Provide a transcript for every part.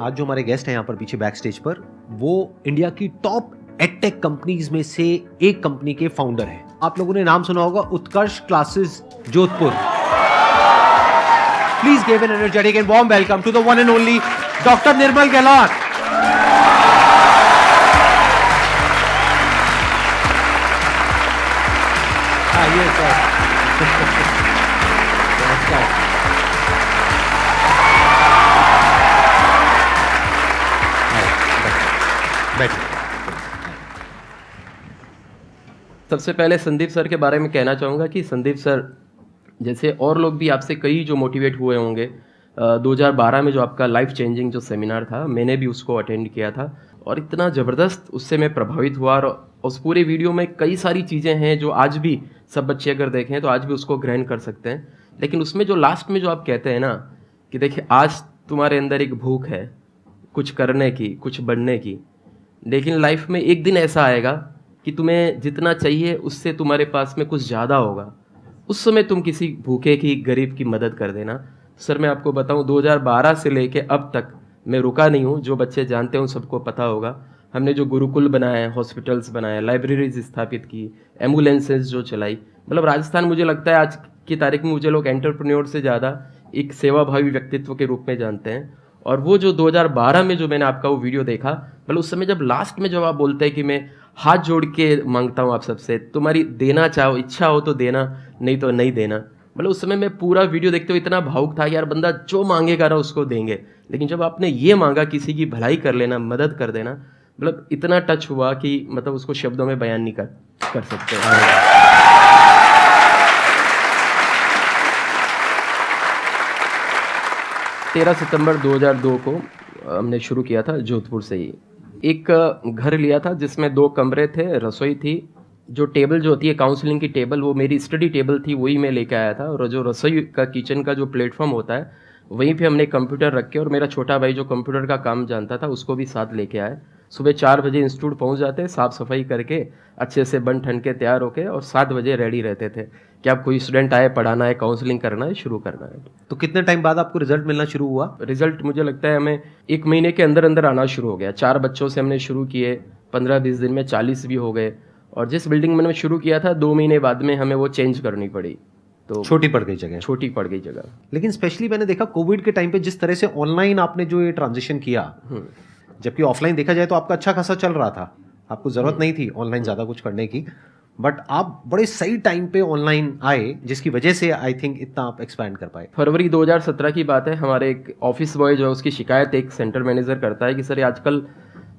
आज जो हमारे गेस्ट हैं यहाँ पर पीछे बैक स्टेज पर, वो इंडिया की टॉप एडटेक कंपनीज में से एक कंपनी के फाउंडर हैं। आप लोगों ने नाम सुना होगा, Utkarsh classes Jodhpur. Please give an energetic and warm welcome to the one and only doctor Nirmal Gehlot. आइए सर। नमस्कार। सबसे पहले संदीप सर के बारे में कहना चाहूँगा कि संदीप सर जैसे और लोग भी आपसे कई जो मोटिवेट हुए होंगे, 2012 में जो आपका लाइफ चेंजिंग जो सेमिनार था, मैंने भी उसको अटेंड किया था और इतना ज़बरदस्त उससे मैं प्रभावित हुआ। और उस पूरे वीडियो में कई सारी चीज़ें हैं जो आज भी सब बच्चे अगर देखें तो आज भी उसको ग्रहण कर सकते हैं। लेकिन उसमें जो लास्ट में जो आप कहते हैं ना कि देखिए आज तुम्हारे अंदर एक भूख है कुछ करने की, कुछ बढ़ने की, लेकिन लाइफ में एक दिन ऐसा आएगा कि तुम्हें जितना चाहिए उससे तुम्हारे पास में कुछ ज़्यादा होगा, उस समय तुम किसी भूखे की, गरीब की मदद कर देना। सर मैं आपको बताऊं 2012 से लेके अब तक मैं रुका नहीं हूं। जो बच्चे जानते हैं सबको पता होगा, हमने जो गुरुकुल बनाए, हॉस्पिटल्स बनाए, लाइब्रेरीज स्थापित की, एम्बुलेंसेज जो चलाई, मतलब राजस्थान मुझे लगता है आज की तारीख में मुझे लोग एंटरप्रेन्योर से ज़्यादा एक सेवाभावी व्यक्तित्व के रूप में जानते हैं। और वो जो 2012 में जो मैंने आपका वो वीडियो देखा, मतलब उस समय जब लास्ट में जब आप बोलते हैं कि मैं हाथ जोड़ के मांगता हूँ आप सबसे, तुम्हारी देना चाहो, इच्छा हो तो देना, नहीं तो नहीं देना, मतलब उस समय मैं पूरा वीडियो देखते हुए इतना भावुक था कि यार बंदा जो मांगेगा ना उसको देंगे। लेकिन जब आपने ये मांगा किसी की भलाई कर लेना, मदद कर देना, मतलब इतना टच हुआ कि मतलब उसको शब्दों में बयान नहीं कर सकते। 13 सितंबर 2002 को हमने शुरू किया था जोधपुर से ही। एक घर लिया था जिसमें 2 कमरे थे, रसोई थी, जो टेबल जो होती है काउंसलिंग की टेबल, वो मेरी स्टडी टेबल थी, वही मैं लेके आया था। और जो रसोई का किचन का जो प्लेटफॉर्म होता है वहीं पे हमने कंप्यूटर रख के, और मेरा छोटा भाई जो कंप्यूटर का काम जानता था उसको भी साथ लेके आए। सुबह 4 बजे इंस्टीट्यूट पहुंच जाते, साफ़ सफाई करके अच्छे से बन ठन के तैयार होके, और 7 बजे रेडी रहते थे कि आप कोई स्टूडेंट आए, पढ़ाना है, काउंसलिंग करना है, शुरू करना है। तो कितने टाइम बाद आपको रिजल्ट मिलना शुरू हुआ? रिजल्ट मुझे लगता है हमें 1 महीने के अंदर अंदर आना शुरू हो गया। 4 बच्चों से हमने शुरू किए, 15-20 दिन में 40 भी हो गए। और जिस बिल्डिंग में मैंने शुरू किया था 2 महीने बाद में हमें वो चेंज करनी पड़ी, तो छोटी पड़ गई जगह। छोटी पड़ गई जगह। लेकिन स्पेशली मैंने देखा कोविड के टाइम पे जिस तरह से ऑनलाइन आपने जो ये ट्रांजिशन किया, जबकि ऑफलाइन देखा जाए तो आपका अच्छा खासा चल रहा था, आपको जरूरत नहीं थी ऑनलाइन ज़्यादा कुछ करने की, बट आप बड़े सही टाइम पे ऑनलाइन आए, जिसकी वजह से आई थिंक इतना आप एक्सपैंड कर पाए। फरवरी 2017 की बात है, हमारे एक ऑफिस बॉय जो है उसकी शिकायत एक सेंटर मैनेजर करता है कि सर आजकल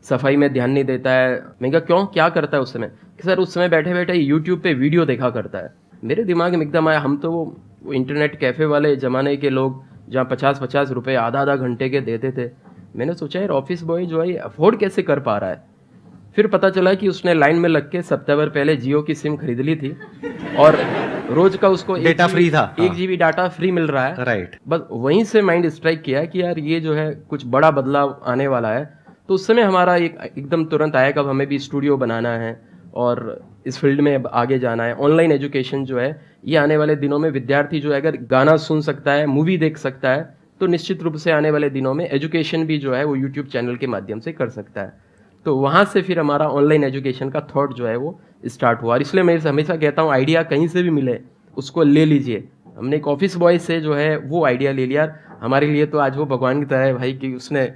सफाई में ध्यान नहीं देता है। मैं कहा क्यों, क्या करता है उस समय? कि सर उस समय बैठे बैठे यूट्यूब पे वीडियो देखा करता है। मेरे दिमाग में एकदम आया, हम तो वो इंटरनेट कैफ़े वाले ज़माने के लोग जहाँ 50-50 रुपये आधा घंटे के देते थे। मैंने सोचा यार ऑफिस बॉय जो है अफोर्ड कैसे कर पा रहा है। फिर पता चला कि उसने लाइन में लग के सप्ताह पहले जियो की सिम खरीद ली थी और रोज का उसको डेटा फ्री था, 1 GB डाटा फ्री मिल रहा है। राइट। बस वहीं से माइंड स्ट्राइक किया कि यार ये जो है कुछ बड़ा बदलाव आने वाला है। तो उस समय हमारा एकदम तुरंत आया कि अब हमें भी स्टूडियो बनाना है और इस फील्ड में अब आगे जाना है। ऑनलाइन एजुकेशन जो है ये आने वाले दिनों में विद्यार्थी जो है अगर गाना सुन सकता है, मूवी देख सकता है, तो निश्चित रूप से आने वाले दिनों में एजुकेशन भी जो है वो यूट्यूब चैनल के माध्यम से कर सकता है। तो वहाँ से फिर हमारा ऑनलाइन एजुकेशन का थॉट जो है वो स्टार्ट हुआ। और इसलिए मैं हमेशा कहता हूँ आइडिया कहीं से भी मिले उसको ले लीजिए। हमने एक ऑफिस बॉय से जो है वो आइडिया ले लिया। हमारे लिए तो आज वो भगवान की तरह है भाई कि उसने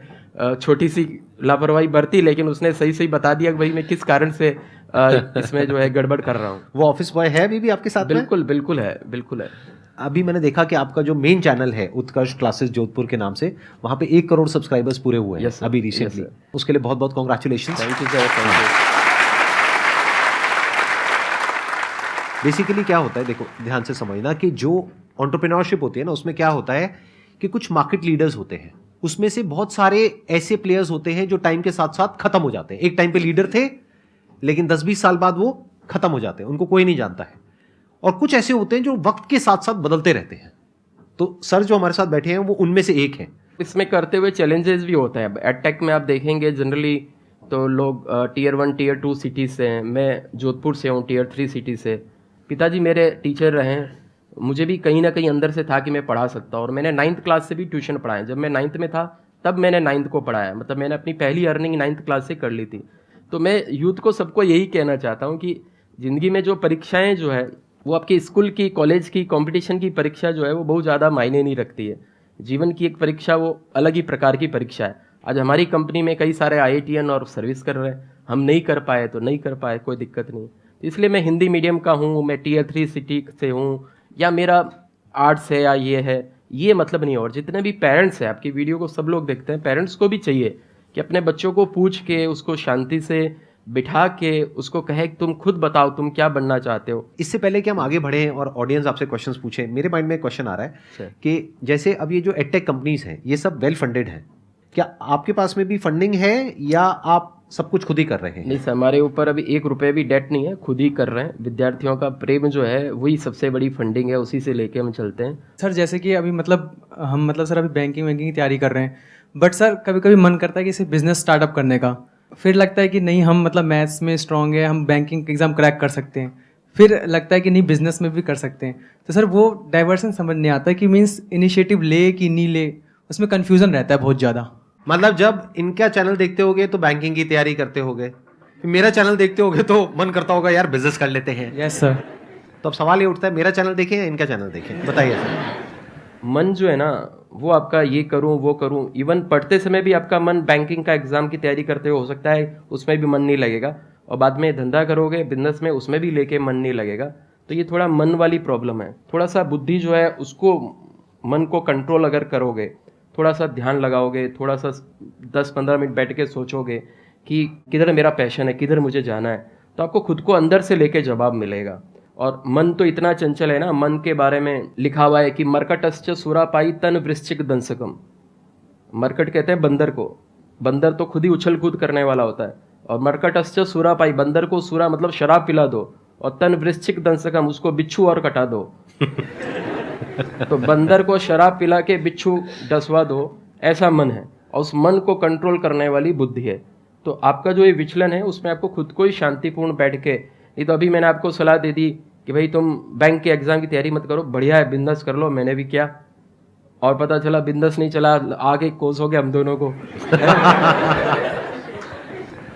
छोटी सी लापरवाही बरती, लेकिन उसने सही सही बता दिया कि भाई मैं किस कारण से इसमें जो है गड़बड़ कर रहा हूँ। वो ऑफिस बॉय है अभी भी आपके साथ? बिल्कुल बिल्कुल है, बिल्कुल है। अभी मैंने देखा कि आपका जो मेन चैनल है उत्कर्ष क्लासेस जोधपुर के नाम से, वहां पे 1 करोड़ सब्सक्राइबर्स पूरे हुए हैं अभी रिसेंटली। उसके लिए बहुत बहुत congratulation. Thank you sir, thank you. Basically क्या होता है, देखो ध्यान से समझना कि जो एंटरप्रेन्योरशिप होती है ना, उसमें क्या होता है कि कुछ मार्केट लीडर्स होते हैं, उसमें से बहुत सारे ऐसे प्लेयर्स होते हैं जो टाइम के साथ साथ खत्म हो जाते हैं। एक टाइम पे लीडर थे लेकिन 10-20 साल बाद वो खत्म हो जाते हैं, उनको कोई नहीं जानता है। और कुछ ऐसे होते हैं जो वक्त के साथ साथ बदलते रहते हैं। तो सर जो हमारे साथ बैठे हैं वो उनमें से एक हैं। इसमें करते हुए चैलेंजेस भी होते हैं। एडटेक में आप देखेंगे जनरली तो लोग टियर 1 टियर 2 सिटीज से हैं। मैं जोधपुर से हूँ, टियर 3 सिटी से। पिताजी मेरे टीचर रहे हैं, मुझे भी कहीं ना कहीं अंदर से था कि मैं पढ़ा सकता हूँ। और मैंने 9th क्लास से भी ट्यूशन पढ़ाया। जब मैं 9th में था तब मैंने 9th को पढ़ाया, मतलब मैंने अपनी पहली अर्निंग 9th क्लास से कर ली थी। तो मैं यूथ को सबको यही कहना चाहता हूँ कि ज़िंदगी में जो परीक्षाएं जो है वो आपकी स्कूल की, कॉलेज की, कंपटीशन की परीक्षा जो है वो बहुत ज़्यादा मायने नहीं रखती है। जीवन की एक परीक्षा वो अलग ही प्रकार की परीक्षा है। आज हमारी कंपनी में कई सारे IITian और सर्विस कर रहे हैं, हम नहीं कर पाए तो नहीं कर पाए, कोई दिक्कत नहीं। तो इसलिए मैं हिंदी मीडियम का हूँ, मैं Tier 3 सिटी से हूँ, या मेरा आर्ट्स है या ये है, ये मतलब नहीं। और जितने भी पेरेंट्स हैं, आपकी वीडियो को सब लोग देखते हैं, पेरेंट्स को भी चाहिए कि अपने बच्चों को पूछ के, उसको शांति से बिठा के उसको कहे कि तुम खुद बताओ तुम क्या बनना चाहते हो। इससे पहले कि हम आगे बढ़ें और ऑडियंस आपसे क्वेश्चंस पूछे, मेरे माइंड में एक क्वेश्चन आ रहा है कि जैसे अब ये जो एडटेक कंपनीज हैं ये सब वेल फंडेड हैं, क्या आपके पास में भी फंडिंग है या आप सब कुछ खुद ही कर रहे हैं? नहीं सर, हमारे ऊपर अभी 1 रुपये भी डेट नहीं है, खुद ही कर रहे हैं। विद्यार्थियों का प्रेम जो है वही सबसे बड़ी फंडिंग है, उसी से लेके हम चलते हैं। सर जैसे कि अभी हम सर अभी बैंकिंग की तैयारी कर रहे हैं, बट सर कभी कभी मन करता है कि इसे बिजनेस स्टार्टअप करने का। फिर लगता है कि नहीं, हम मैथ्स में स्ट्रांग है, हम बैंकिंग एग्जाम क्रैक कर सकते हैं। फिर लगता है कि नहीं, बिजनेस में भी कर सकते हैं। तो सर वो डाइवर्सन समझ नहीं आता कि मीन्स इनिशिएटिव ले कि नहीं ले, उसमें कन्फ्यूजन रहता है बहुत ज़्यादा। मतलब जब इनका चैनल देखते होगे तो बैंकिंग की तैयारी करते होगे, मेरा चैनल देखते होगे तो मन करता होगा यार बिजनेस कर लेते हैं। Yes sir. तो अब सवाल ये उठता है, मेरा चैनल देखें या इनका चैनल देखें, बताइए सर। मन जो है ना वो आपका ये करूं वो करूं, इवन पढ़ते समय भी आपका मन बैंकिंग का एग्जाम की तैयारी करते हुए हो सकता है उसमें भी मन नहीं लगेगा, और बाद में धंधा करोगे बिजनेस में, उसमें भी लेके मन नहीं लगेगा। तो ये थोड़ा मन वाली प्रॉब्लम है। थोड़ा सा बुद्धि जो है उसको, मन को कंट्रोल अगर करोगे, थोड़ा सा ध्यान लगाओगे, थोड़ा सा 10-15 मिनट बैठ के सोचोगे कि किधर मेरा पैशन है, किधर मुझे जाना है, तो आपको खुद को अंदर से लेके जवाब मिलेगा। और मन तो इतना चंचल है ना, मन के बारे में लिखा हुआ है कि मरकटश्च सुरापाई तन वृश्चिक दंसकम। मरकट कहते हैं बंदर को, बंदर तो खुद ही उछल कूद करने वाला होता है। और मरकटश्च सुरापाई, बंदर को सुरा मतलब शराब पिला दो, और तन वृश्चिक दंसकम, उसको बिच्छू और कटा दो। तो बंदर को शराब पिला के बिच्छू डसवा दो, ऐसा मन है। और उस मन को कंट्रोल करने वाली बुद्धि है। तो आपका जो ये विचलन है उसमें आपको खुद को ही शांतिपूर्ण बैठ के, नहीं तो अभी मैंने आपको सलाह दे दी कि भाई तुम बैंक के एग्जाम की तैयारी मत करो, बढ़िया है बिजनेस कर लो, मैंने भी किया, और पता चला बिजनेस नहीं चला, आगे कोस हो गया हम दोनों को।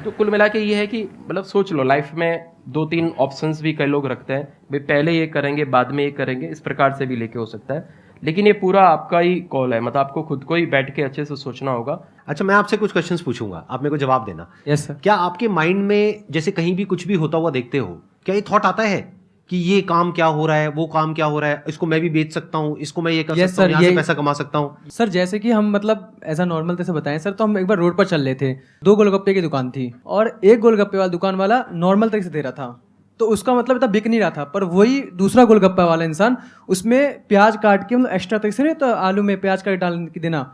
तो कुल मिला के ये है कि मतलब सोच लो, लाइफ में 2-3 ऑप्शंस भी कई लोग रखते हैं, भाई पहले ये करेंगे बाद में ये करेंगे, इस प्रकार से भी लेके हो सकता है। लेकिन ये पूरा आपका ही कॉल है, मतलब आपको खुद को ही बैठ के अच्छे से सोचना होगा। अच्छा, मैं आपसे कुछ क्वेश्चंस पूछूंगा, आप मेरे को जवाब देना। Yes sir. क्या आपके माइंड में जैसे कहीं भी कुछ भी होता हुआ देखते हो, क्या ये थॉट आता है कि ये काम क्या हो रहा है, वो काम क्या हो रहा है, इसको मैं भी बेच सकता हूँ, इसको मैं ये कर सकता हूँ, यहाँ से पैसा कमा सकता हूँ? सर जैसे कि हम ऐसा नॉर्मल तरह से बताएं सर, तो हम एक बार रोड पर चल रहे थे, 2 गोलगप्पे की दुकान थी, और एक गोलगप्पे वाला दुकान वाला नॉर्मल तरीके से दे रहा था, तो उसका इतना बिक नहीं रहा था। पर वही दूसरा गोलगप्पा वाला इंसान उसमें प्याज काट के, एक्स्ट्रा तरीके से नहीं, तो आलू में प्याज काट डाल के देना,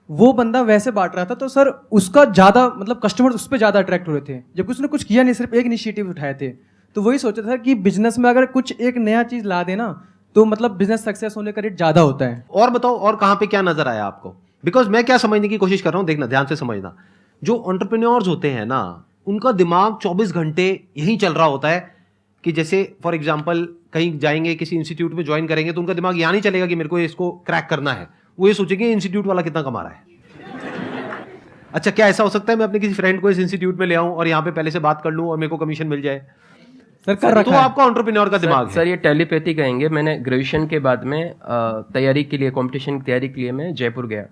वो बंदा वैसे बांट रहा था। तो सर उसका ज्यादा कस्टमर उस पर ज्यादा अट्रैक्ट हो रहे थे, जबकि उसने कुछ किया नहीं, सिर्फ एक इनिशिएटिव उठाए थे। तो वही सोचा था कि बिजनेस में अगर कुछ एक नया चीज ला देना तो बिजनेस सक्सेस होने का रेट ज्यादा होता है। और बताओ, और कहाँ पे क्या नजर आया आपको? बिकॉज मैं क्या समझने की कोशिश कर रहा हूँ, देखना ध्यान से समझना, जो एंटरप्रेन्योर्स होते हैं ना, उनका दिमाग 24 घंटे यही चल रहा होता है कि जैसे फॉर एग्जाम्पल कहीं जाएंगे, किसी इंस्टीट्यूट में ज्वाइन करेंगे, तो उनका दिमाग यहाँ नहीं चलेगा कि मेरे को इसको क्रैक करना है, वो ये सोचेंगे इंस्टीट्यूट वाला कितना कमा रहा है। अच्छा, क्या ऐसा हो सकता है मैं अपने किसी फ्रेंड को इस इंस्टीट्यूट में ले आऊं और यहाँ पे पहले से बात कर लूं और मेरे को कमीशन मिल जाए? सर कर रखा तो आपका एंटरप्रेन्योर का दिमाग है। सर ये टेलीपैथी कहेंगे। मैंने ग्रेजुएशन के बाद में तैयारी के लिए, कंपटीशन की तैयारी के लिए मैं जयपुर गया,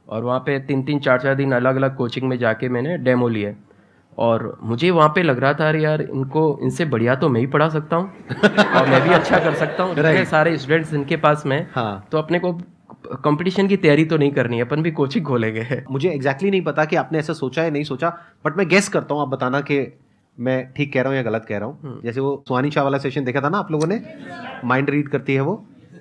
और वहाँ पे 3-3, 4-4 दिन अलग अलग कोचिंग में जाके मैंने डेमो लिए, और मुझे वहाँ पे लग रहा था अरे यार इनसे बढ़िया तो मैं ही पढ़ा सकता हूँ और मैं भी अच्छा कर सकता हूँ। इतने सारे स्टूडेंट्स इनके पास में, हाँ। तो अपने को कंपटीशन की तैयारी तो नहीं करनी है, अपन भी कोचिंग खोलेंगे। मुझे एग्जैक्टली नहीं पता कि आपने ऐसा सोचा है नहीं सोचा, बट मैं गेस करता हूँ, आप बताना कि मैं ठीक कह रहा हूँ या गलत कह रहा हूँ। जैसे वो सुहानी शाह वाला सेशन देखा था ना आप लोगों ने, माइंड रीड करती है वो,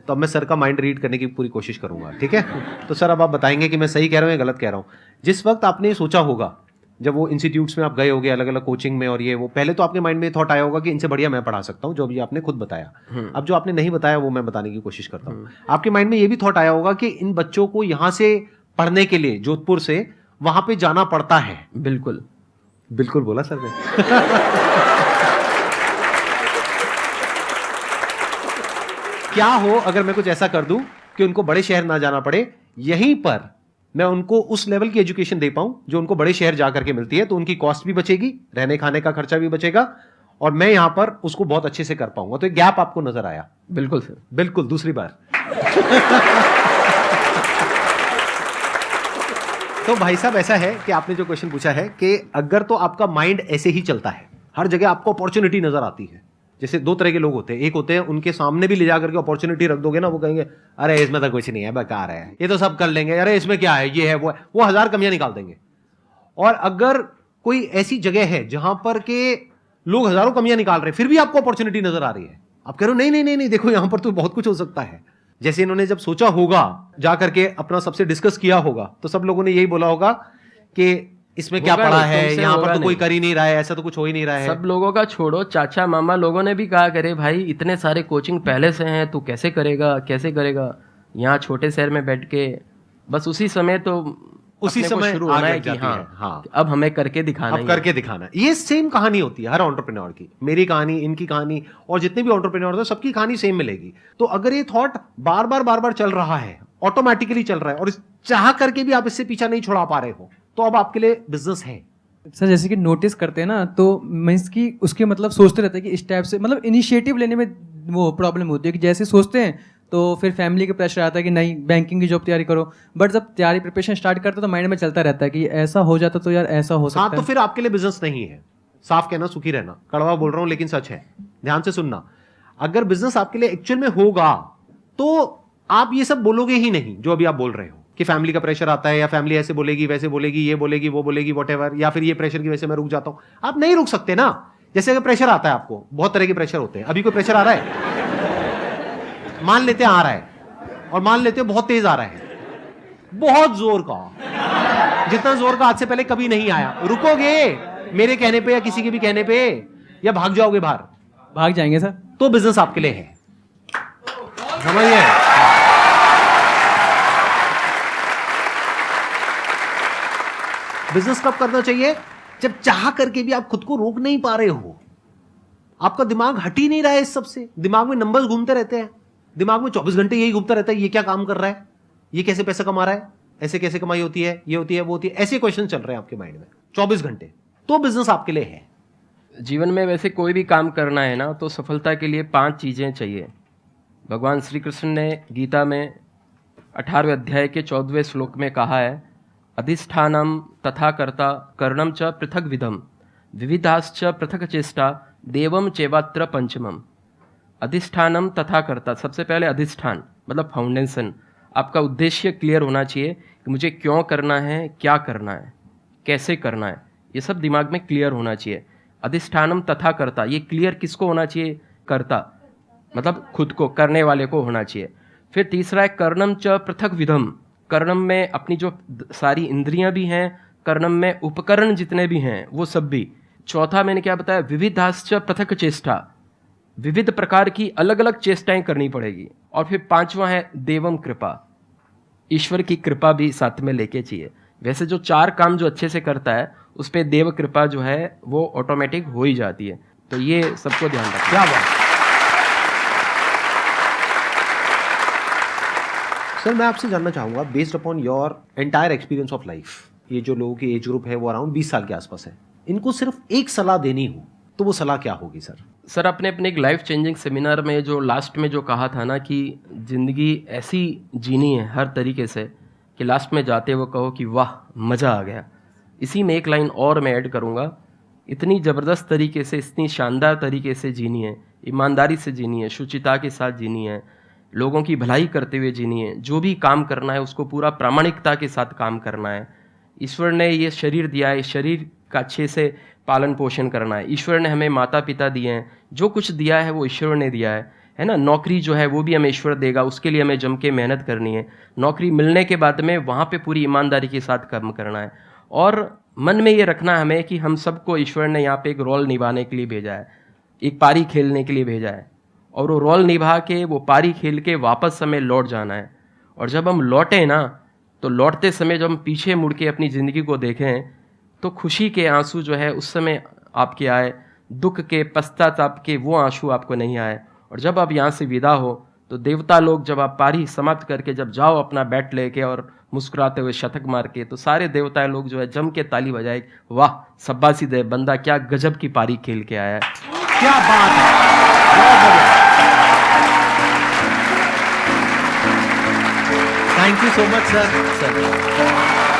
तो अब मैं सर का माइंड रीड करने की पूरी कोशिश करूंगा, ठीक है? तो सर अब आप बताएंगे कि मैं सही कह रहा हूँ या गलत कह रहा हूँ। जिस वक्त आपने सोचा होगा, जब वो इंस्टीट्यूट्स में आप गए होगे अलग अलग कोचिंग में, और ये वो पहले तो आपके माइंड में थॉट आया होगा कि इनसे बढ़िया मैं पढ़ा सकता हूँ, जो भी आपने खुद बताया। अब जो आपने नहीं बताया वो मैं बताने की कोशिश करता हूँ। आपके माइंड में ये भी थॉट आया होगा कि इन बच्चों को यहाँ से पढ़ने के लिए जोधपुर से वहां पे जाना पड़ता है। बिल्कुल बिल्कुल बोला सर ने। क्या हो अगर मैं कुछ ऐसा कर दूं कि उनको बड़े शहर ना जाना पड़े, यहीं पर मैं उनको उस लेवल की एजुकेशन दे पाऊं जो उनको बड़े शहर जा करके मिलती है, तो उनकी कॉस्ट भी बचेगी, रहने खाने का खर्चा भी बचेगा, और मैं यहां पर उसको बहुत अच्छे से कर पाऊंगा। तो एक गैप आपको नजर आया? बिल्कुल सर, बिल्कुल। दूसरी बार तो भाई साहब ऐसा है कि आपने जो क्वेश्चन पूछा है कि अगर तो आपका माइंड ऐसे ही चलता है, हर जगह आपको अपॉर्चुनिटी नजर आती है। जैसे दो तरह के लोग होते हैं, एक होते हैं उनके सामने भी ले जाकर के अपॉर्चुनिटी रख दोगे ना, वो कहेंगे अरे इसमें तो कुछ नहीं है, बेकार है, ये तो सब कर लेंगे, अरे इसमें क्या है, ये है वो है, वो 1000 कमियां निकाल देंगे। और अगर कोई ऐसी जगह है जहां पर के लोग हजारों कमियां निकाल रहे हैं, फिर भी आपको अपॉर्चुनिटी नजर आ रही है, आप कह रहे हो नहीं नहीं नहीं नहीं, देखो यहां पर तो बहुत कुछ हो सकता है। जैसे इन्होंने जब सोचा होगा, जाकर के अपना सबसे डिस्कस किया होगा, तो सब लोगों ने यही बोला होगा कि इसमें क्या पड़ा है, यहाँ पर तो कोई कर ही नहीं रहा है, ऐसा तो कुछ हो ही नहीं रहा है। सब लोगों का छोड़ो, चाचा मामा लोगों ने भी कहा करे भाई इतने सारे कोचिंग पहले से हैं, तू कैसे करेगा कैसे करेगा। यहाँ छोटे शहर में बैठ के बस उसी समय तो उसी समय शुरू होना है कि हाँ, अब हमें करके दिखाना, अब करके दिखाना। ये सेम कहानी होती है हर एंटरप्रेन्योर की, मेरी कहानी, इनकी कहानी, और जितने भी एंटरप्रेन्योर हैं सबकी कहानी सेम मिलेगी। तो अगर ये थॉट बार बार चल रहा है, ऑटोमेटिकली चल रहा है, और चाह करके भी आप इससे पीछा नहीं छुड़ा पा रहे हो, तो अब आपके लिए बिजनेस है। सर जैसे कि नोटिस करते हैं ना, तो मीन्स की उसके मतलब सोचते रहते हैं कि इस टाइप से, मतलब इनिशिएटिव लेने में वो प्रॉब्लम होती है कि जैसे सोचते हैं तो फिर फैमिली का प्रेशर आता है कि नहीं बैंकिंग की जॉब तैयारी करो, बट जब तैयारी प्रिपरेशन स्टार्ट करते तो माइंड में चलता रहता है कि ऐसा हो जाता तो यार ऐसा हो सकता है। तो फिर आपके लिए बिजनेस नहीं है। साफ कहना सुखी रहना, कड़वा बोल रहा हूं लेकिन सच है, ध्यान से सुनना। अगर बिजनेस आपके लिए एक्चुअल में होगा तो आप ये सब बोलोगे ही नहीं जो अभी आप बोल रहे हो कि फैमिली का प्रेशर आता है, या फैमिली ऐसे बोलेगी वैसे बोलेगी, ये बोलेगी वो बोलेगी, व्हाटएवर, या फिर ये प्रेशर की वजह से मैं रुक जाता हूं। आप नहीं रुक सकते ना। जैसे अगर प्रेशर आता है आपको, बहुत तरह के प्रेशर होते हैं, अभी कोई प्रेशर आ रहा है, मान लेते हैं आ रहा है, और मान लेते हैं बहुत तेज आ रहा है, बहुत जोर का, जितना जोर का आज से पहले कभी नहीं आया, रुकोगे मेरे कहने पे या किसी के भी कहने पे, या भाग जाओगे बाहर? भाग जाएंगे सर। तो बिजनेस आपके लिए है, समझिए। बिजनेस कब करना चाहिए? जब चाह करके भी आप खुद को रोक नहीं पा रहे हो, आपका दिमाग हट ही नहीं रहा है इस सब से, दिमाग में नंबर्स घूमते रहते हैं, दिमाग में 24 घंटे यही घूमता रहता है, ये क्या काम कर रहा है, ये कैसे पैसा कमा रहा है, ऐसे कैसे कमाई होती है, ये होती है वो होती है, ऐसे क्वेश्चन चल रहे हैं आपके माइंड में 24 घंटे। तो बिजनेस आपके लिए है। जीवन में वैसे कोई भी काम करना है ना, तो सफलता के लिए 5 चीज़ें चाहिए। भगवान श्री कृष्ण ने गीता में 18वें अध्याय के 14वें श्लोक में कहा है, अधिष्ठानम तथा कर्ता कर्णम च पृथक विधम विविधाश्च पृथक चेष्टा देवम चैवात्र पंचमम। अधिष्ठानम तथा कर्ता, सबसे पहले अधिष्ठान मतलब फाउंडेशन। आपका उद्देश्य क्लियर होना चाहिए कि मुझे क्यों करना है, क्या करना है, कैसे करना है, ये सब दिमाग में क्लियर होना चाहिए। अधिष्ठानम तथा कर्ता, ये क्लियर किसको होना चाहिए? कर्ता मतलब खुद को, करने वाले को होना चाहिए। फिर तीसरा है कर्णम च पृथक विधम, कर्णम में अपनी जो सारी इंद्रियां भी हैं, कर्णम में उपकरण जितने भी हैं वो सब भी। चौथा मैंने क्या बताया? विविधाश्च पृथक चेष्टा, विविध प्रकार की अलग अलग चेष्टाएं करनी पड़ेगी। और फिर 5वां है देवम कृपा, ईश्वर की कृपा भी साथ में लेके चाहिए। वैसे जो 4 काम जो अच्छे से करता है उस पर देव कृपा जो है वो ऑटोमेटिक हो ही जाती है। तो ये सबको ध्यान रखना। क्या बात। सर मैं आपसे जानना चाहूंगा, based upon your entire experience of life, ये जो लोगों की एज ग्रुप है वो अराउंड 20 साल के आसपास है, इनको सिर्फ एक सलाह देनी हो तो वो सलाह क्या होगी सर? सर आपने अपने एक लाइफ चेंजिंग सेमिनार में जो लास्ट में जो कहा था ना कि ज़िंदगी ऐसी जीनी है हर तरीके से कि लास्ट में जाते हुए कहो कि वाह मज़ा आ गया। इसी में एक लाइन और मैं ऐड करूँगा, इतनी ज़बरदस्त तरीके से, इतनी शानदार तरीके से जीनी है, ईमानदारी से जीनी है, शुचिता के साथ जीनी है, लोगों की भलाई करते हुए जीनी है, जो भी काम करना है उसको पूरा प्रामाणिकता के साथ काम करना है। ईश्वर ने ये शरीर दिया है, इस शरीर का अच्छे से पालन पोषण करना है। ईश्वर ने हमें माता पिता दिए हैं, जो कुछ दिया है वो ईश्वर ने दिया है ना। नौकरी जो है वो भी हमें ईश्वर देगा, उसके लिए हमें जम के मेहनत करनी है। नौकरी मिलने के बाद में वहाँ पे पूरी ईमानदारी के साथ काम करना है। और मन में ये रखना हमें कि हम सबको ईश्वर ने यहाँ पे एक रोल निभाने के लिए भेजा है, एक पारी खेलने के लिए भेजा है, और वो रोल निभा के वो पारी खेल के वापस हमें लौट जाना है। और जब हम लौटें ना, तो लौटते समय जब हम पीछे मुड़ के अपनी ज़िंदगी को देखें तो खुशी के आंसू जो है उस समय आपके आए, दुख के पश्चाताप के वो आंसू आपको नहीं आए। और जब आप यहाँ से विदा हो तो देवता लोग जब आप पारी समाप्त करके जब जाओ अपना बैट लेके और मुस्कुराते हुए शतक मार के, तो सारे देवता लोग जो है जम के ताली बजाए, वाह शाबाशी दे बंदा, क्या गजब की पारी खेल के आया है। क्या बात है, बहुत बढ़िया। Thank you so much sir.